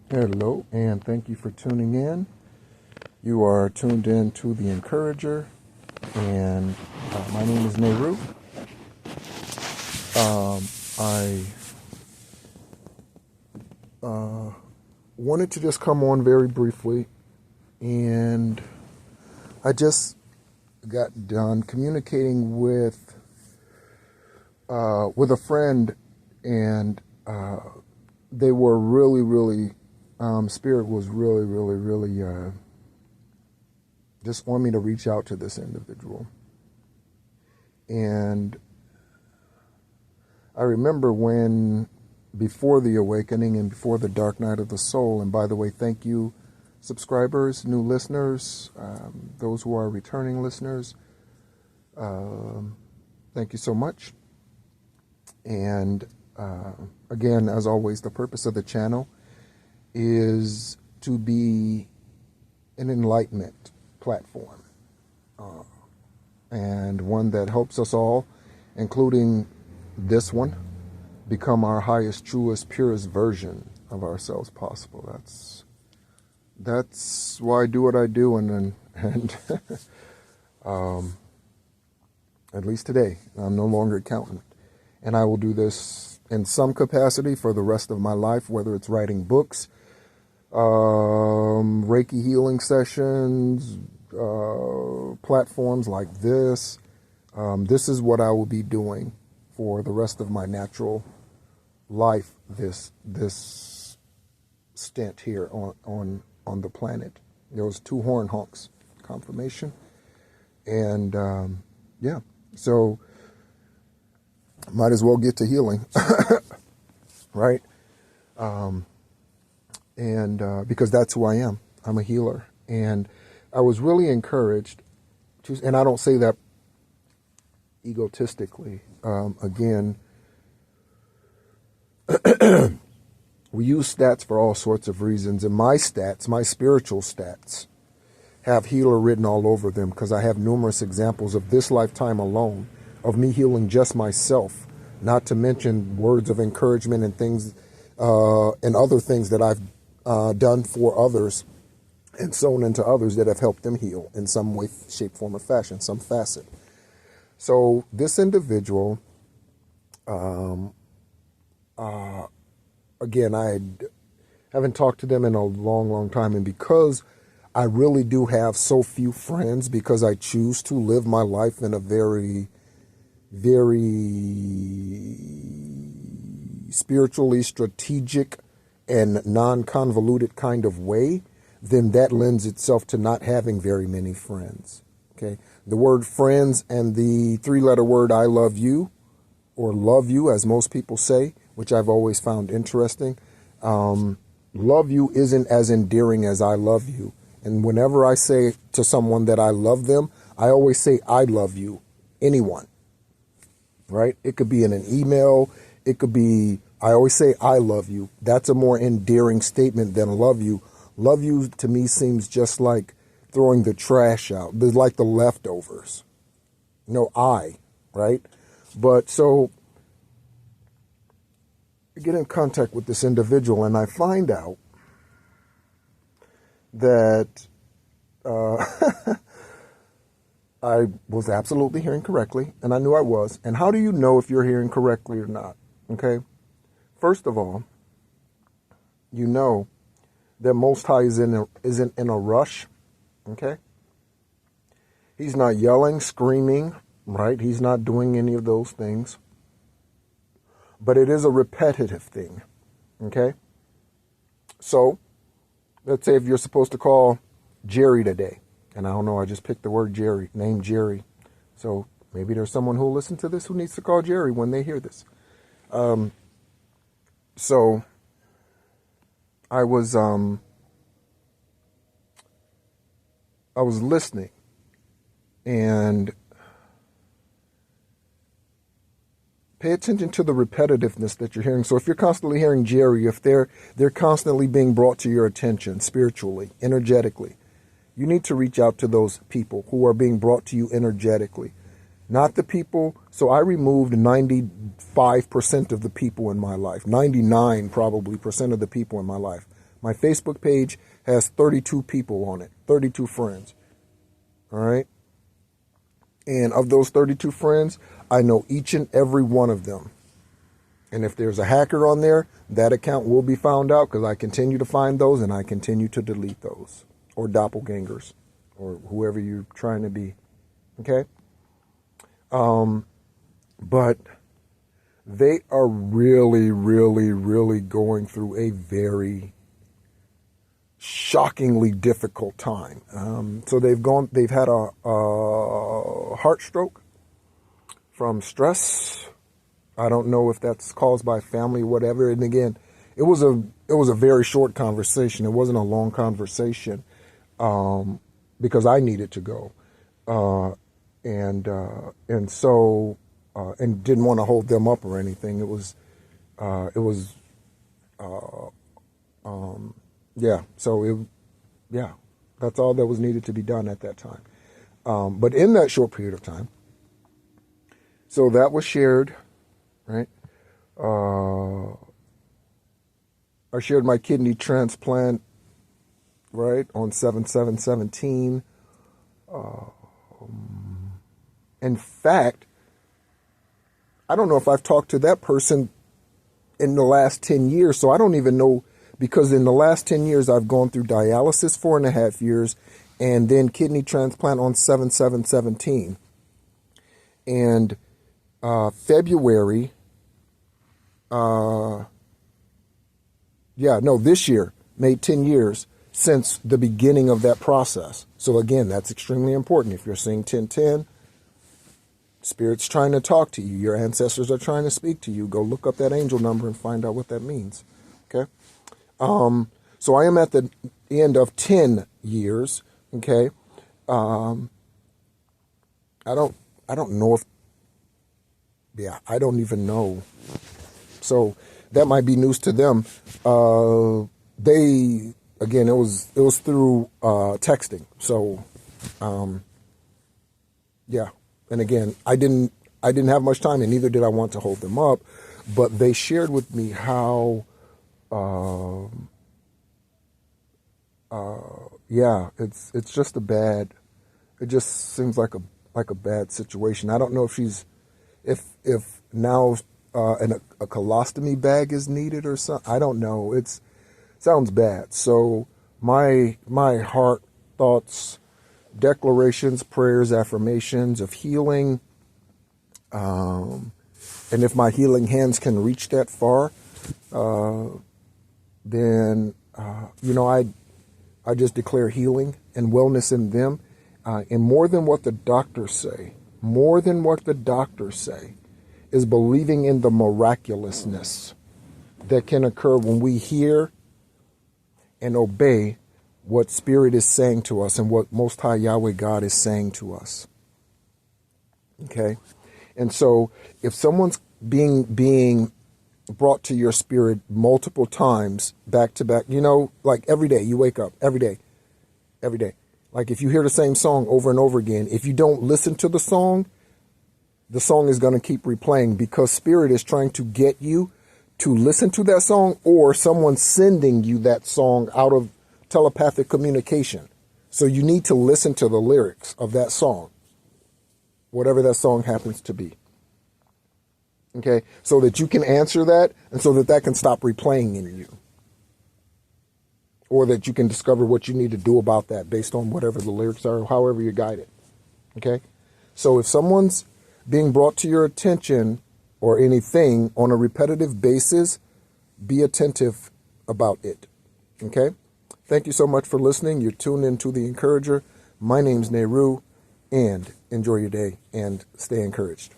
Hello, and thank you for tuning in. You are tuned in to The Encourager, and my name is Nehru. I wanted to just come on very briefly, and I just got done communicating with a friend, and they were really, Spirit was really just want me to reach out to this individual. And I remember when, before the awakening and before the dark night of the soul, and by the way, thank you, subscribers, new listeners, those who are returning listeners, thank you so much. And again, as always, the purpose of the channel is to be an enlightenment platform, and one that helps us all, including this one, become our highest, truest, purest version of ourselves possible. That's why I do what I do, and at least today, I'm no longer accountant, and I will do this in some capacity for the rest of my life, whether it's writing books, Reiki healing sessions, platforms like this. This is what I will be doing for the rest of my natural life, this stint here on the planet. Those two horn honks, confirmation. And yeah, so might as well get to healing, right? And because that's who I am. I'm a healer. And I was really encouraged to, and I don't say that egotistically. Again, we use stats for all sorts of reasons. And my stats, my spiritual stats, have healer written all over them, because I have numerous examples of this lifetime alone of me healing just myself, not to mention words of encouragement and things and other things that I've done for others and sown into others that have helped them heal in some way, shape, form, or fashion, some facet. So this individual, again, I haven't talked to them in a long time, and because I really do have so few friends, because I choose to live my life in a very spiritually strategic and non-convoluted kind of way, then that lends itself to not having very many friends. Okay, the word friends and the three-letter word I love you, or love you as most people say, which I've always found interesting. Love you isn't as endearing as I love you. And whenever I say to someone that I love them, I always say I love you, anyone, right? It could be in an email. It could be, I always say I love you. That's a more endearing statement than love you. Love you to me seems just like throwing the trash out. There's like the leftovers. No, right? But so I get in contact with this individual, and I find out that I was absolutely hearing correctly, and I knew I was. And how do you know if you're hearing correctly or not? Okay? First of all, you know that Most High isn't in a rush. Okay? He's not yelling, screaming, right? He's not doing any of those things. But it is a repetitive thing. Okay? So, let's say if you're supposed to call Jerry today, and I don't know, I just picked the word Jerry, named Jerry. So maybe there's someone who'll listen to this who needs to call Jerry when they hear this. So I was listening, and pay attention to the repetitiveness that you're hearing. So if you're constantly hearing Jerry, if they're constantly being brought to your attention spiritually, energetically, you need to reach out to those people who are being brought to you energetically. Not the people. So I removed 95% of the people in my life, 99 probably percent of the people in my life. My Facebook page has 32 people on it, 32 friends. All right. And of those 32 friends, I know each and every one of them. And if there's a hacker on there, that account will be found out, because I continue to find those and I continue to delete those, or doppelgangers, or whoever you're trying to be. Okay? But they are really, really, really going through a very shockingly difficult time. So they've had a heart stroke from stress. I don't know if that's caused by family, whatever. And again, it was a very short conversation. It wasn't a long conversation, because I needed to go, and didn't want to hold them up or anything. That's all that was needed to be done at that time. But in that short period of time, so that was shared, right? I shared my kidney transplant, right, on 7/7/17. In fact, I don't know if I've talked to that person in the last 10 years, so I don't even know, because in the last 10 years, I've gone through dialysis 4.5 years, and then kidney transplant on 7/7/17. And February, this year made 10 years since the beginning of that process. So again, that's extremely important. If you're seeing 1010, Spirit's trying to talk to you. Your ancestors are trying to speak to you. Go look up that angel number and find out what that means. Okay? So I am at the end of 10 years. Okay? I don't know if, I don't even know. So that might be news to them. Again, it was through texting. So, and again, I didn't have much time, and neither did I want to hold them up. But they shared with me how, it's just a bad. It just seems like a bad situation. I don't know if now a colostomy bag is needed or something. I don't know. It sounds bad. So my heart, thoughts, declarations, prayers, affirmations of healing, and if my healing hands can reach that far, then I just declare healing and wellness in them, and more than what the doctors say. More than what the doctors say is believing in the miraculousness that can occur when we hear and obey what Spirit is saying to us and what Most High Yahweh God is saying to us. Okay? And so if someone's being brought to your spirit multiple times back to back, like every day you wake up, every day. Like if you hear the same song over and over again, if you don't listen to the song is going to keep replaying, because Spirit is trying to get you to listen to that song, or someone sending you that song out of telepathic communication. So you need to listen to the lyrics of that song, whatever that song happens to be. Okay? So that you can answer that, and so that can stop replaying in you. Or that you can discover what you need to do about that based on whatever the lyrics are, however you're guided. Okay? So if someone's being brought to your attention or anything on a repetitive basis, be attentive about it. Okay? Thank you so much for listening. You're tuned into The Encourager. My name's Nehru, and enjoy your day and stay encouraged.